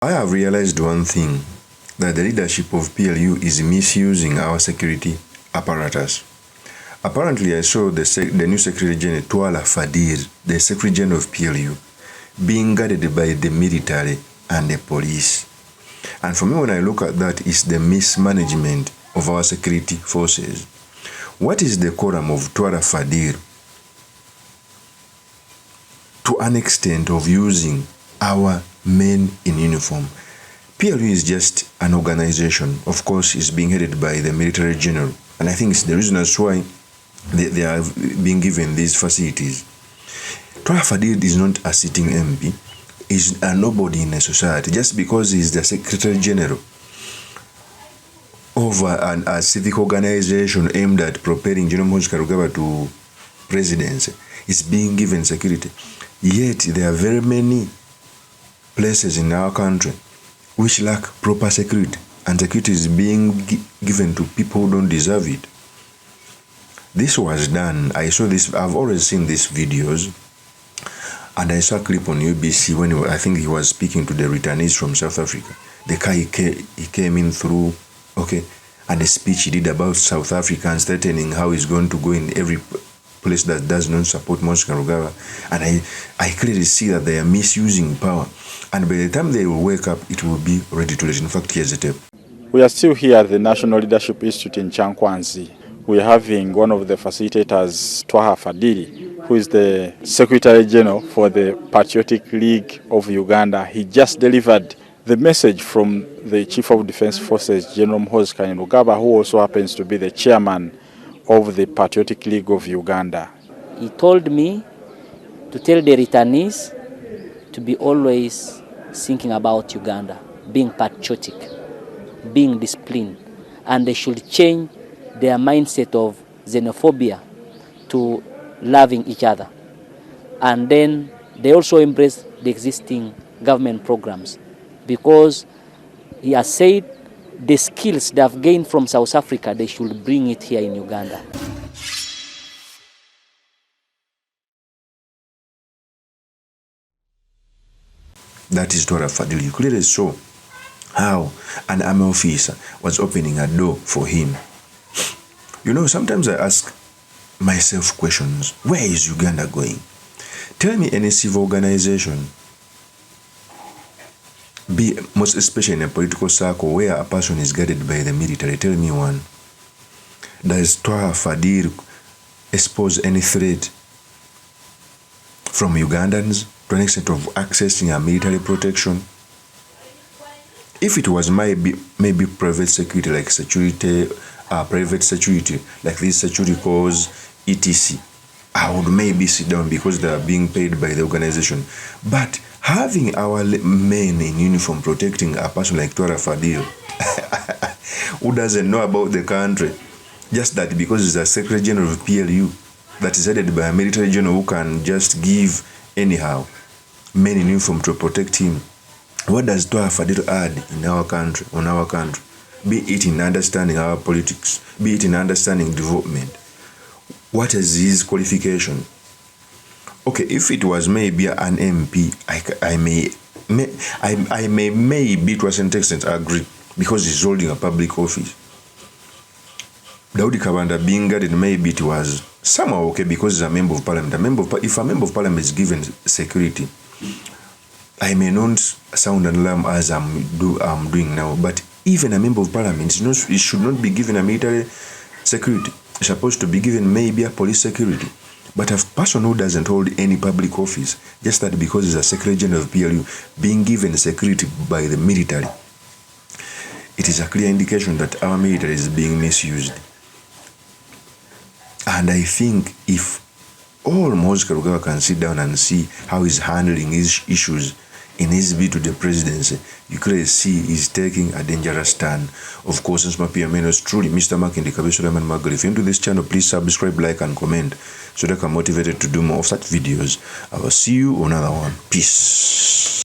I have realized one thing, that the leadership of PLU is misusing our security apparatus. Apparently, I saw the new Secretary General, TWALLA FADIL, the Secretary General of PLU, being guarded by the military and the police. And for me, when I look at that, it's the mismanagement of our security forces. What is the quorum of TWALLA FADIL? To an extent of using our men in uniform. PLU is just an organization. Of course, it's being headed by the military general. And I think it's the reason that's why they are being given these facilities. TWALLA FADIL is not a sitting MP. He's a nobody in a society. Just because he's the Secretary General of a civic organization aimed at propelling General MUHOOZI to presidency, is being given security. Yet there are very many places in our country which lack proper security, and security is being given to people who don't deserve it. This was done, I saw this, I've always seen these videos, and I saw a clip on UBC when I think he was speaking to the returnees from South Africa. The car he came in through, okay, and the speech he did about South Africans threatening how he's going to go in every place that does not support MUHOOZI. And I clearly see that they are misusing power. And by the time they will wake up, it will be ready to let. In fact, here's the tape. We are still here at the National Leadership Institute in Chankwanzi. We are having one of the facilitators, TWALLA FADIL, who is the Secretary General for the Patriotic League of Uganda. He just delivered the message from the Chief of Defense Forces, General MUHOOZI, who also happens to be the chairman of the Patriotic League of Uganda. He told me to tell the returnees to be always thinking about Uganda, being patriotic, being disciplined, and they should change their mindset of xenophobia to loving each other. And then they also embrace the existing government programs, because he has said the skills they have gained from South Africa, they should bring it here in Uganda. That is TWALLA FADIL. You clearly saw how an army officer was opening a door for him. You know, sometimes I ask myself questions. Where is Uganda going? Tell me any civil organization, most especially in a political circle where a person is guarded by the military. Tell me one. Does TWALLA FADIL expose any threat from Ugandans to an extent of accessing a military protection? If it was maybe private security, like security, private security, like these security calls, etc., I would maybe sit down because they are being paid by the organization. But having our men in uniform protecting a person like TWALLA FADIL, who doesn't know about the country, just that because he's a Secretary General of PLU, that is headed by a military general who can just give anyhow men in uniform to protect him. What does TWALLA FADIL add in our country, on our country? Be it in understanding our politics, be it in understanding development. What is his qualification? Okay, if it was maybe an MP, I may maybe to a certain extent agree, because he's holding a public office. Daudi Kabanda being guarded, maybe it was somehow okay because he's a member of parliament. If a member of parliament is given security, I may not sound an alarm as I'm doing now, but even a member of parliament it should not be given a military security. It's supposed to be given maybe a police security. But a person who doesn't hold any public office, just that because he's a Secretary General of PLU, being given security by the military, it is a clear indication that our military is being misused. And I think if all MUHOOZI can sit down and see how he's handling his issues in his bid to the presidency, you clearly see he's taking a dangerous turn. Of course, since my PMN is truly Mr. Makindi Kabesuleman Magal. If you're into this channel, please subscribe, like, and comment so that I'm motivated to do more of such videos. I will see you on another one. Peace.